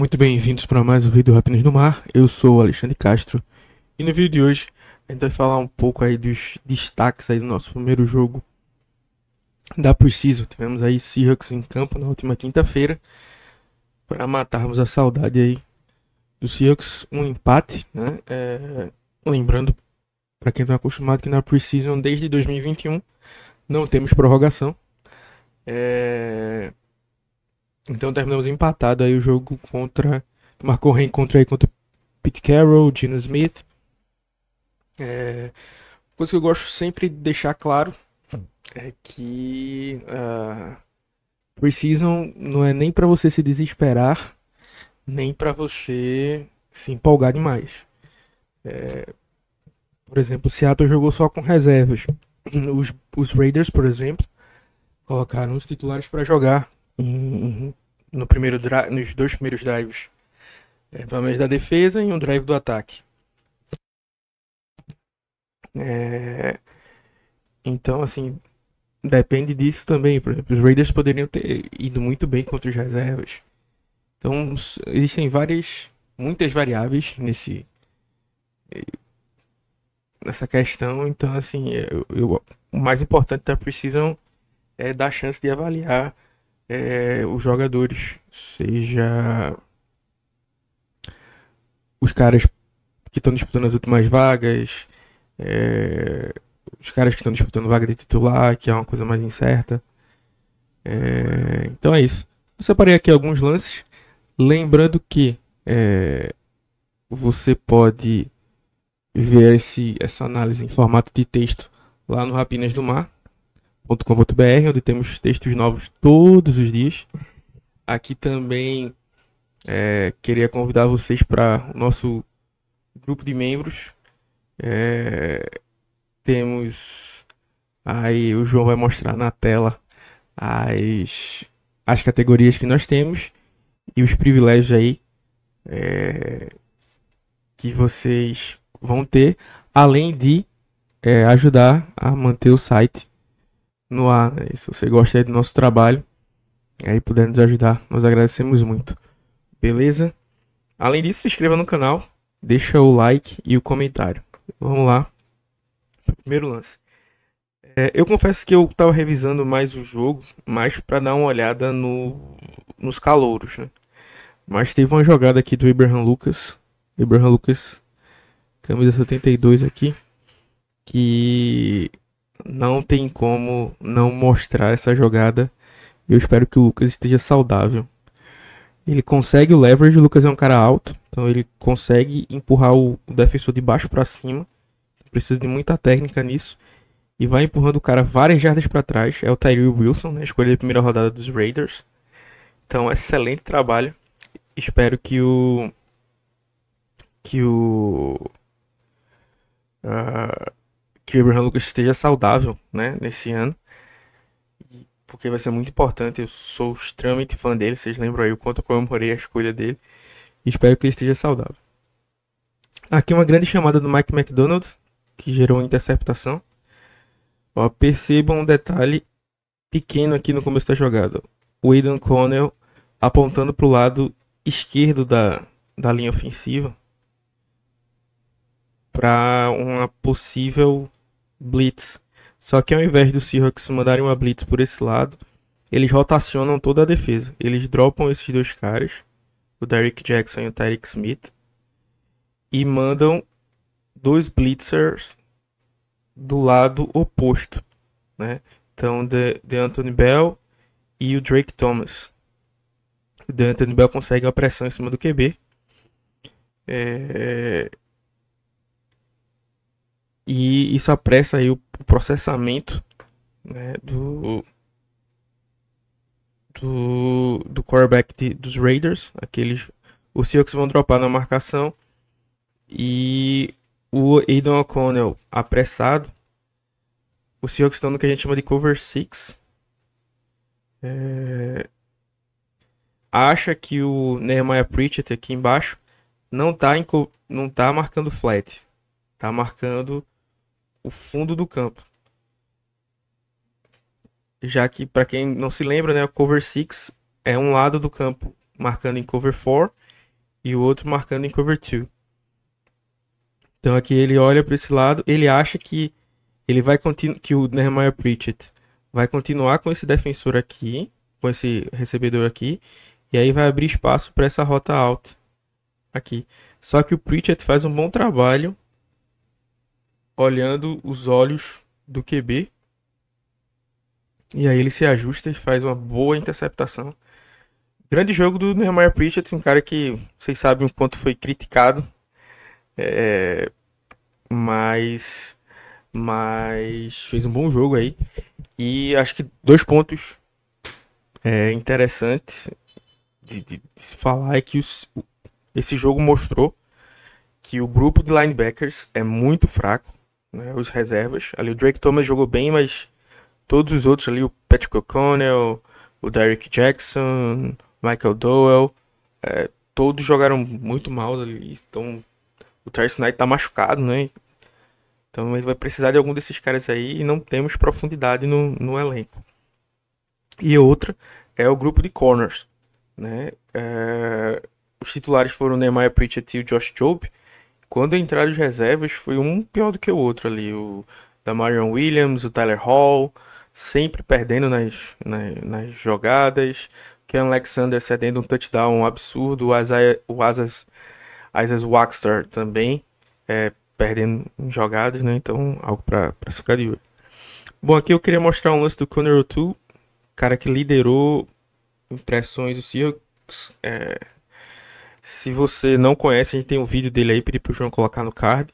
Muito bem-vindos para mais um vídeo Rapinas no Mar. Eu sou o Alexandre Castro e no vídeo de hoje a gente vai falar um pouco aí dos destaques aí do nosso primeiro jogo da Pre-Season. Tivemos aí Seahawks em campo na última quinta-feira para matarmos a saudade aí do Seahawks, um empate, né? Lembrando para quem está acostumado que na Pre-Season desde 2021 não temos prorrogação. Então terminamos empatado aí o jogo que marcou o reencontro aí contra Pete Carroll, Geno Smith. Coisa que eu gosto sempre de deixar claro é que Pre-Season não é nem para você se desesperar, nem para você se empolgar demais. Por exemplo, o Seattle jogou só com reservas. Os Raiders, por exemplo, colocaram os titulares para jogar nos dois primeiros drives. Pelo menos da defesa e um drive do ataque. Então, assim, depende disso também. Por exemplo, os Raiders poderiam ter ido muito bem contra os reservas. Então, existem muitas variáveis nessa questão. Então, assim, o mais importante da Pre-Season é dar a chance de avaliar os jogadores, seja os caras que estão disputando as últimas vagas, os caras que estão disputando vaga de titular, que é uma coisa mais incerta. Então é isso. Eu separei aqui alguns lances, lembrando que você pode ver essa análise em formato de texto lá no rapinasdomar.com.br, onde temos textos novos todos os dias. Aqui também queria convidar vocês para o nosso grupo de membros. Temos aí, o João vai mostrar na tela as categorias que nós temos e os privilégios aí que vocês vão ter, além de ajudar a manter o site no ar, né? Se você gosta aí do nosso trabalho, aí puder nos ajudar, nós agradecemos muito. Beleza? Além disso, se inscreva no canal, deixa o like e o comentário. Vamos lá. Primeiro lance. Eu confesso que eu tava revisando mais o jogo, mais para dar uma olhada nos calouros, né? Mas teve uma jogada aqui do Abraham Lucas, camisa 72 aqui, que não tem como não mostrar essa jogada. Eu espero que o Lucas esteja saudável. Ele consegue o leverage, o Lucas é um cara alto, então ele consegue empurrar o defensor de baixo para cima. Precisa de muita técnica nisso. E vai empurrando o cara várias jardas para trás. É o Tyree Wilson, né? Escolha de primeira rodada dos Raiders. Então, excelente trabalho. Espero que o Abraham Lucas esteja saudável, né? Nesse ano. Porque vai ser muito importante. Eu sou extremamente fã dele. Vocês lembram aí o quanto eu comemorei a escolha dele. E espero que ele esteja saudável. Aqui uma grande chamada do Mike McDonald, que gerou uma interceptação. Ó, percebam um detalhe pequeno aqui no começo da jogada. O Aidan Connell apontando para o lado esquerdo da linha ofensiva para uma possível blitz. Só que ao invés do Seahawks mandarem uma blitz por esse lado, eles rotacionam toda a defesa. Eles dropam esses dois caras, o Derrick Jackson e o Tyreek Smith, e mandam dois blitzers do lado oposto, né? Então, de Anthony Bell e o Drake Thomas. O de Anthony Bell consegue uma pressão em cima do QB. E isso apressa aí o processamento, né, do quarterback dos Raiders. Os Seahawks vão dropar na marcação e o Aidan O'Connell apressado. Os Seahawks estão no que a gente chama de cover 6. Acha que o Nehemiah Pritchett aqui embaixo não tá marcando flat. Tá marcando o fundo do campo. Já que, para quem não se lembra, né, o cover 6 é um lado do campo marcando em cover 4 e o outro marcando em cover 2. Então aqui ele olha para esse lado, ele acha que ele vai que o Nehemiah Pritchett vai continuar com esse defensor aqui, com esse recebedor aqui, e aí vai abrir espaço para essa rota alta aqui. Só que o Pritchett faz um bom trabalho olhando os olhos do QB. E aí ele se ajusta e faz uma boa interceptação. Grande jogo do Nehemiah Pritchett, um cara que vocês sabem o quanto foi criticado. Mas fez um bom jogo aí. E acho que 2 pontos interessantes de se falar é que esse jogo mostrou que o grupo de linebackers é muito fraco, né? Os reservas. Ali o Drake Thomas jogou bem, mas todos os outros ali, o Patrick O'Connell, o Derrick Jackson, Michael Dowell, todos jogaram muito mal ali. Então o Travis Knight tá machucado, né? Então ele vai precisar de algum desses caras aí e não temos profundidade no elenco. E outra é o grupo de corners, né? Os titulares foram o Nehemiah Pritchett e o Josh Jobe. Quando entraram os reservas, foi um pior do que o outro ali. O Damarion Williams, o Tyler Hall, sempre perdendo nas jogadas. Ken Alexander cedendo um touchdown absurdo. O Asas Waxter também perdendo em jogadas, né? Então, algo para ficar de olho. Bom, aqui eu queria mostrar um lance do Conner O'Toole, cara que liderou impressões do Seahawks. Se você não conhece, a gente tem um vídeo dele aí, pedi pro João colocar no card.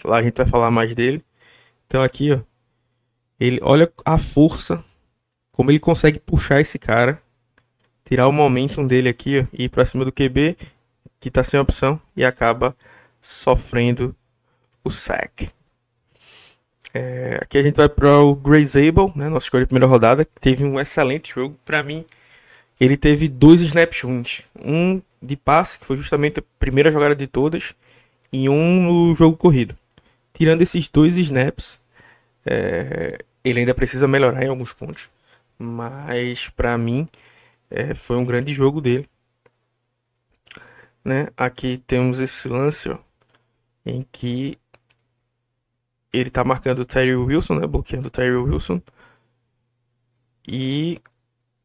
Lá a gente vai falar mais dele. Então aqui, ó, ele olha a força, como ele consegue puxar esse cara, tirar o momentum dele aqui, ó, e ir pra cima do QB, que tá sem opção, e acaba sofrendo o sack. Aqui a gente vai para o Gray Zabel, né, nossa escolha de primeira rodada, que teve um excelente jogo. Para mim, ele teve 2 snaps ruins. Um de passe, que foi justamente a primeira jogada de todas, e um no jogo corrido. Tirando esses 2 snaps, ele ainda precisa melhorar em alguns pontos. Mas, para mim, foi um grande jogo dele. Né? Aqui temos esse lance, ó, em que ele tá marcando o Tyree Wilson, né? Bloqueando o Tyree Wilson. E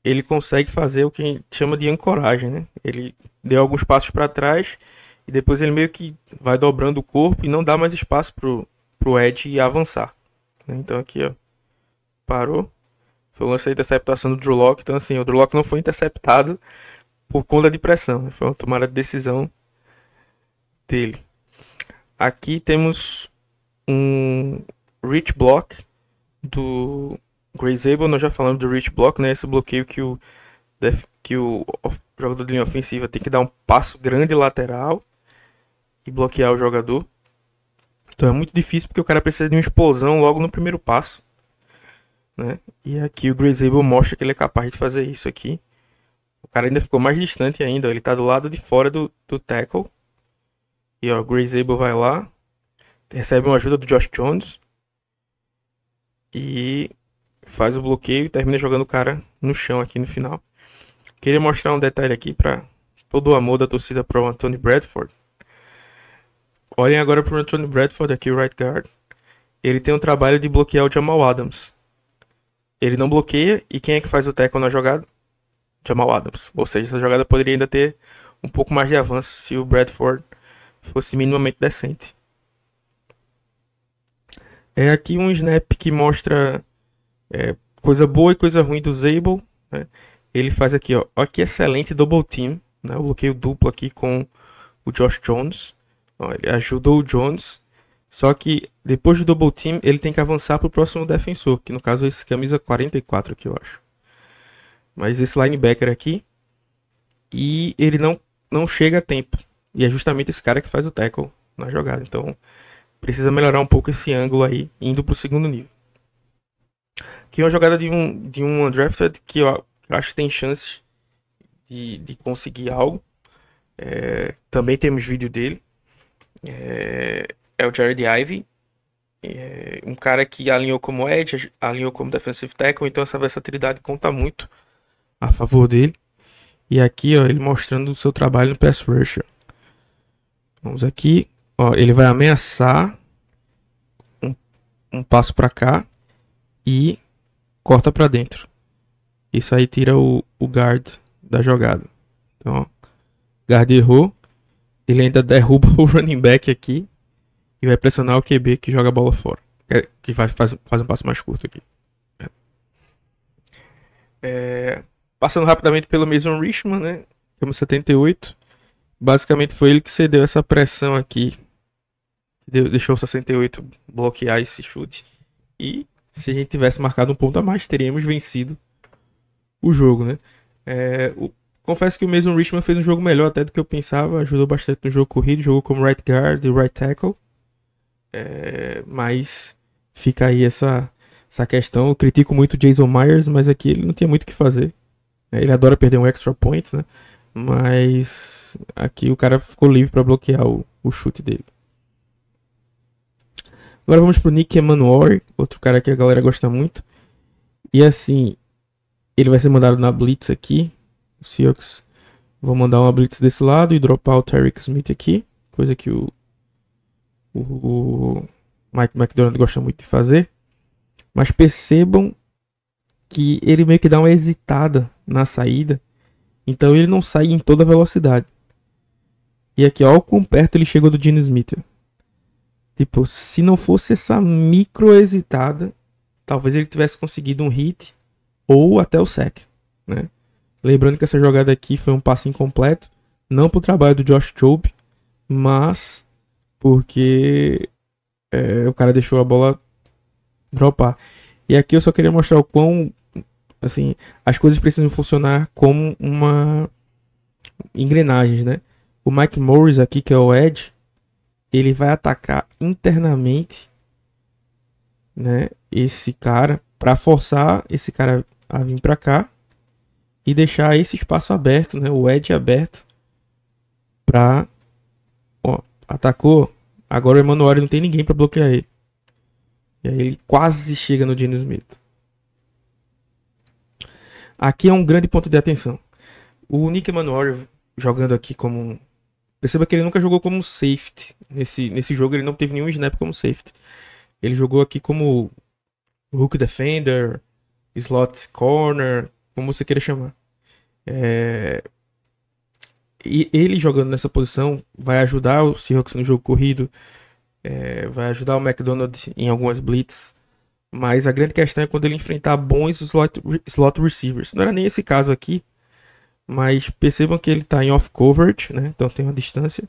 ele consegue fazer o que a gente chama de ancoragem, né? Ele deu alguns passos para trás e depois ele meio que vai dobrando o corpo e não dá mais espaço pro Ed avançar, né? Então aqui, ó, parou. Foi o lance da interceptação do Drew Lock. Então assim, o Drew Lock não foi interceptado por conta de pressão, né? Foi uma tomada de decisão dele. Aqui temos um reach block do Gray Zabel. Nós já falamos do reach block, né? Esse bloqueio que o jogador de linha ofensiva tem que dar um passo grande lateral e bloquear o jogador. Então é muito difícil porque o cara precisa de uma explosão logo no primeiro passo, né? E aqui o Gray Zabel mostra que ele é capaz de fazer isso aqui. O cara ainda ficou mais distante ainda, ó. Ele tá do lado de fora do tackle. E ó, o Gray Zabel vai lá, recebe uma ajuda do Josh Jones e faz o bloqueio e termina jogando o cara no chão aqui no final. Queria mostrar um detalhe aqui para todo o amor da torcida pro Anthony Bradford. Olhem agora pro Anthony Bradford aqui, o right guard. Ele tem um trabalho de bloquear o Jamal Adams. Ele não bloqueia, e quem é que faz o tackle na jogada? Jamal Adams. Ou seja, essa jogada poderia ainda ter um pouco mais de avanço se o Bradford fosse minimamente decente. Aqui um snap que mostra coisa boa e coisa ruim do Zabel, né? Ele faz aqui, ó, que excelente double team, né? O bloqueio duplo aqui com o Josh Jones. Ó, ele ajudou o Jones, só que depois do double team ele tem que avançar para o próximo defensor, que no caso é esse camisa 44 aqui, eu acho. Mas esse linebacker aqui, e ele não chega a tempo. E é justamente esse cara que faz o tackle na jogada. Então precisa melhorar um pouco esse ângulo aí, indo para o segundo nível. Aqui é uma jogada de um undrafted que eu acho que tem chances de conseguir algo. Também temos vídeo dele. É o Jared Ivey. Um cara que alinhou como edge, alinhou como defensive tackle. Então essa versatilidade conta muito a favor dele. E aqui, ó, ele mostrando o seu trabalho no pass rush. Vamos aqui, ó, ele vai ameaçar um passo para cá e corta para dentro. Isso aí tira o guard da jogada. Então, ó, guard errou, ele ainda derruba o running back aqui e vai pressionar o QB que joga a bola fora, que faz um passo mais curto aqui. Passando rapidamente pelo Mason Richman, né? Temos 78. Basicamente foi ele que cedeu essa pressão aqui. Deixou o 68 bloquear esse chute. E se a gente tivesse marcado um ponto a mais, teríamos vencido o jogo, né? Confesso que o Mason Richman fez um jogo melhor até do que eu pensava. Ajudou bastante no jogo corrido. Jogou como right guard e right tackle. Mas fica aí essa questão. Eu critico muito o Jason Myers, mas aqui ele não tinha muito o que fazer. Ele adora perder um extra point, né? Mas aqui o cara ficou livre para bloquear o chute dele. Agora vamos pro Nick Emanuori, outro cara que a galera gosta muito. E assim, ele vai ser mandado na blitz aqui. Os Seahawks vão mandar uma blitz desse lado e dropar o Tyreek Smith aqui. Coisa que o Mike McDonald gosta muito de fazer. Mas percebam que ele meio que dá uma hesitada na saída. Então ele não sai em toda a velocidade. E aqui, ó, o quão perto ele chegou do Geno Smith. Tipo, se não fosse essa micro hesitada, talvez ele tivesse conseguido um hit ou até o sack, né? Lembrando que essa jogada aqui foi um passe incompleto. Não pro trabalho do Josh Jobe, mas porque o cara deixou a bola dropar. E aqui eu só queria mostrar o quão, assim, as coisas precisam funcionar como uma engrenagem, né? O Mike Morris aqui, que é o edge, ele vai atacar internamente, né, esse cara, para forçar esse cara a vir para cá e deixar esse espaço aberto, né, o edge aberto para, ó, atacou, agora o Emanuori não tem ninguém para bloquear ele. E aí ele quase chega no Geno Smith. Aqui é um grande ponto de atenção. O Nick Emanuori jogando aqui como... Perceba que ele nunca jogou como safety. Nesse jogo ele não teve nenhum snap como safety. Ele jogou aqui como hook defender, slot corner, como você queira chamar. E ele jogando nessa posição vai ajudar o Seahawks no jogo corrido. Vai ajudar o McDonald em algumas blitz. Mas a grande questão é quando ele enfrentar bons slot receivers. Não era nem esse caso aqui. Mas percebam que ele está em off coverage, né? Então tem uma distância.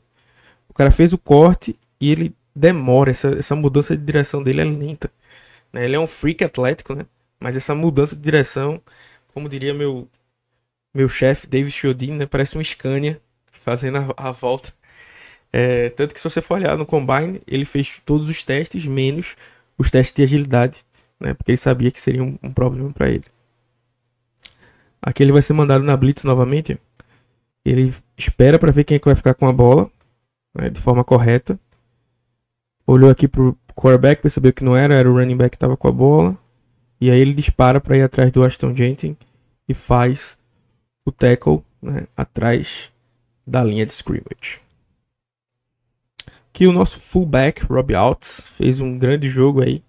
O cara fez o corte e ele demora. Essa mudança de direção dele é lenta, né? Ele é um freak atlético, né? Mas essa mudança de direção, como diria meu chefe, David Chiodini, né? Parece um Scania fazendo a volta. Tanto que se você for olhar no Combine, ele fez todos os testes, menos os testes de agilidade, né? Porque ele sabia que seria um problema para ele. Aqui ele vai ser mandado na blitz novamente. Ele espera para ver quem é que vai ficar com a bola, né, de forma correta. Olhou aqui pro quarterback, percebeu que não era o running back que estava com a bola. E aí ele dispara para ir atrás do Ashton Jenkins e faz o tackle, né, atrás da linha de scrimmage. Aqui o nosso fullback, Robbie Oates, fez um grande jogo aí.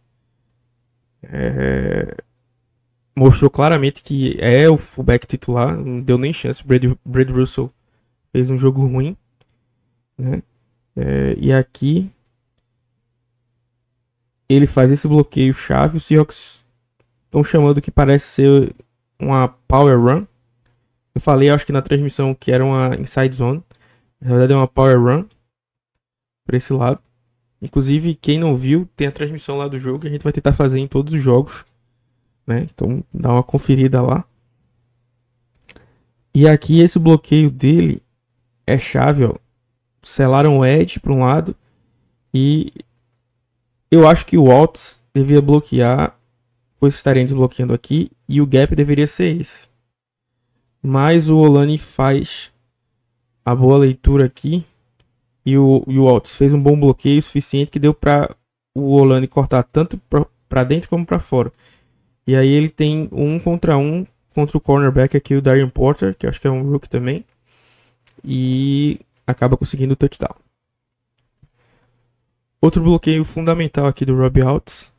Mostrou claramente que é o fullback titular, não deu nem chance. Brad Russell fez um jogo ruim, né? E aqui ele faz esse bloqueio chave. Os Seahawks estão chamando que parece ser uma power run. Eu falei, acho que na transmissão, que era uma inside zone. Na verdade é uma power run para esse lado. Inclusive, quem não viu, tem a transmissão lá do jogo que a gente vai tentar fazer em todos os jogos, né? Então dá uma conferida lá. E aqui esse bloqueio dele é chave, ó. Selaram o edge para um lado e eu acho que o Waltz devia bloquear com esses tarentes bloqueando aqui e o gap deveria ser esse. Mas o Olani faz a boa leitura aqui e o Waltz fez um bom bloqueio suficiente que deu para o Olani cortar tanto para dentro como para fora. E aí ele tem um contra um contra o cornerback aqui, o Darren Porter, que eu acho que é um rookie também. E acaba conseguindo o touchdown. Outro bloqueio fundamental aqui do Robbie Alts.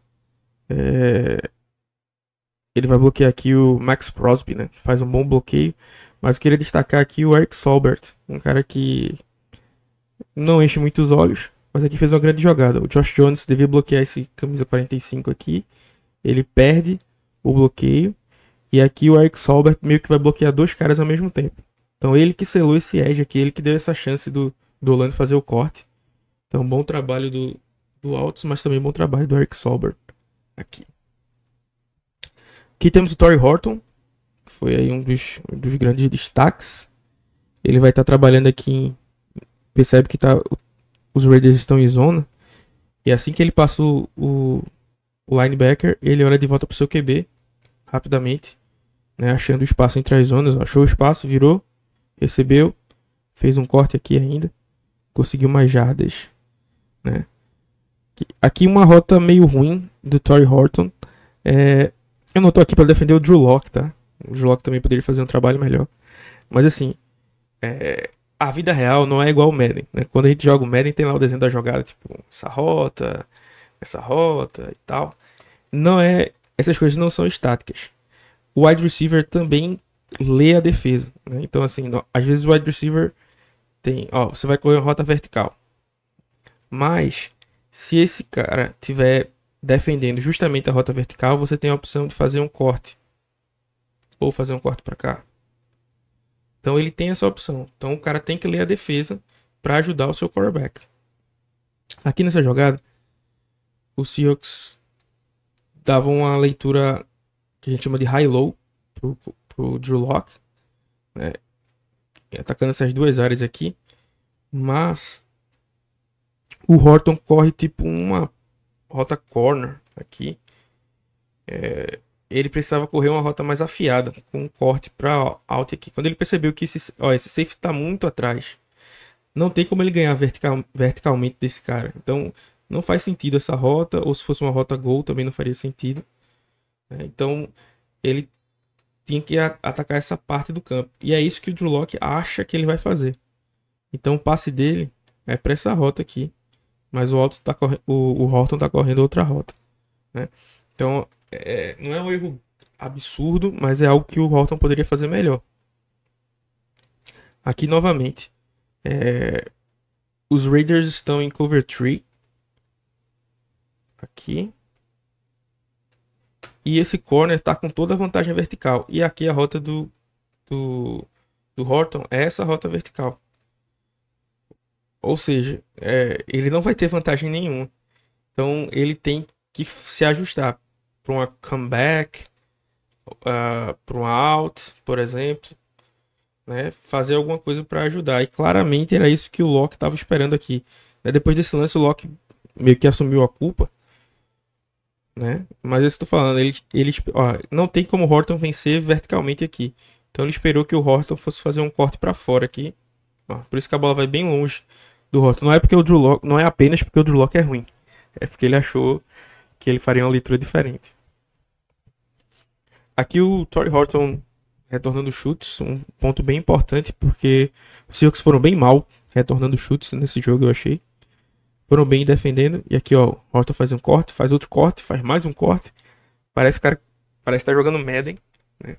Ele vai bloquear aqui o Max Crosby, né? Que faz um bom bloqueio. Mas eu queria destacar aqui o Eric Saubert. Um cara que não enche muito os olhos, mas aqui fez uma grande jogada. O Josh Jones devia bloquear esse camisa 45 aqui. Ele perde o bloqueio. E aqui o Eric Saubert meio que vai bloquear dois caras ao mesmo tempo. Então ele que selou esse edge aqui, ele que deu essa chance do Orlando fazer o corte. Então bom trabalho do Altos, mas também bom trabalho do Eric Saubert aqui. Aqui temos o Torrey Horton, que foi aí um dos grandes destaques. Ele vai estar trabalhando aqui, percebe que os Raiders estão em zona. E assim que ele passa o linebacker, ele olha de volta para o seu QB, rapidamente, né, achando o espaço entre as zonas. Achou o espaço, virou, recebeu, fez um corte aqui ainda, conseguiu mais jardas, né. Aqui uma rota meio ruim do Torrey Horton. Eu não tô aqui para defender o Drew Lock, tá? O Drew Lock também poderia fazer um trabalho melhor. Mas assim, a vida real não é igual o Madden, né? Quando a gente joga o Madden, tem lá o desenho da jogada, tipo, essa rota e tal. Essas coisas não são estáticas. O wide receiver também lê a defesa, né? Então assim, às vezes o wide receiver tem, você vai correr uma rota vertical. Mas se esse cara tiver defendendo justamente a rota vertical, você tem a opção de fazer um corte. Ou fazer um corte para cá. Então ele tem essa opção. Então o cara tem que ler a defesa para ajudar o seu quarterback. Aqui nessa jogada, o Seahawks dava uma leitura que a gente chama de high-low pro Drew Lock, né? Atacando essas duas áreas aqui. Mas o Horton corre tipo uma rota corner aqui. Ele precisava correr uma rota mais afiada, com um corte para out aqui. Quando ele percebeu que esse safety está muito atrás, não tem como ele ganhar verticalmente desse cara. Então não faz sentido essa rota, ou se fosse uma rota gol também não faria sentido. Então ele tinha que atacar essa parte do campo. E é isso que o Drew Lock acha que ele vai fazer. Então o passe dele é para essa rota aqui. Mas o Horton está correndo outra rota, né? Então não é um erro absurdo, mas é algo que o Horton poderia fazer melhor. Aqui novamente, os Raiders estão em cover 3. Aqui. E esse corner está com toda a vantagem vertical. E aqui a rota do Horton é essa rota vertical. Ou seja, ele não vai ter vantagem nenhuma. Então ele tem que se ajustar para uma comeback, para um out, por exemplo, né? Fazer alguma coisa para ajudar. E claramente era isso que o Lock estava esperando aqui. Depois desse lance, o Lock meio que assumiu a culpa, né? Mas eu estou falando, não tem como o Horton vencer verticalmente aqui. Então ele esperou que o Horton fosse fazer um corte para fora aqui. Por isso que a bola vai bem longe do Horton. Não é apenas porque o Drew Lock é ruim. É porque ele achou que ele faria uma leitura diferente. Aqui o Torrey Horton retornando chutes. Um ponto bem importante, porque os Seahawks foram bem mal retornando chutes nesse jogo, eu achei. Foram bem defendendo. E aqui, o Horton faz um corte, faz outro corte, faz mais um corte. Parece estar jogando Madden, né?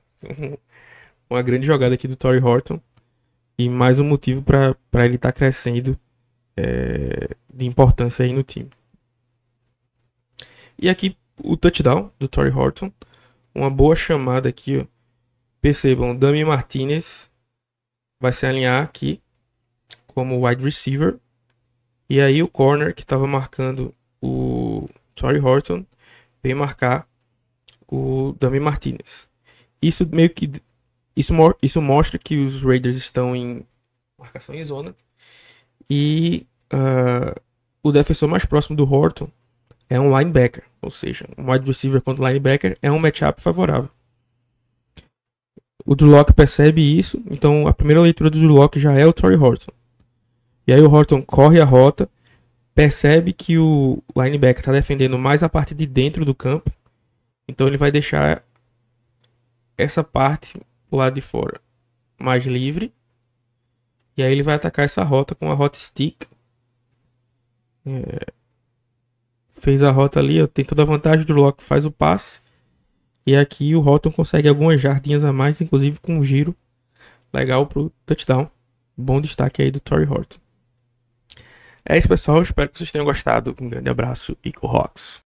Uma grande jogada aqui do Torrey Horton. E mais um motivo para ele estar crescendo de importância aí no time. E aqui o touchdown do Torrey Horton. Uma boa chamada aqui, ó. Percebam, Dami Martinez vai se alinhar aqui como wide receiver. E aí o corner que estava marcando o Torrey Horton veio marcar o Dami Martinez. Isso meio que isso mostra que os Raiders estão em marcação em zona. E o defensor mais próximo do Horton é um linebacker. Ou seja, um wide receiver contra linebacker é um matchup favorável. O Drew Lock percebe isso. Então a primeira leitura do Drew Lock já é o Torrey Horton. E aí o Horton corre a rota. Percebe que o linebacker está defendendo mais a parte de dentro do campo. Então ele vai deixar essa parte do lado de fora mais livre. E aí ele vai atacar essa rota com a rota stick. Fez a rota ali, ó, tem toda a vantagem do Loki, faz o passe. E aqui o Roton consegue algumas jardinhas a mais, inclusive com um giro legal pro touchdown. Bom destaque aí do Torrey Horton. É isso, pessoal. Espero que vocês tenham gostado. Um grande abraço e Go Hawks!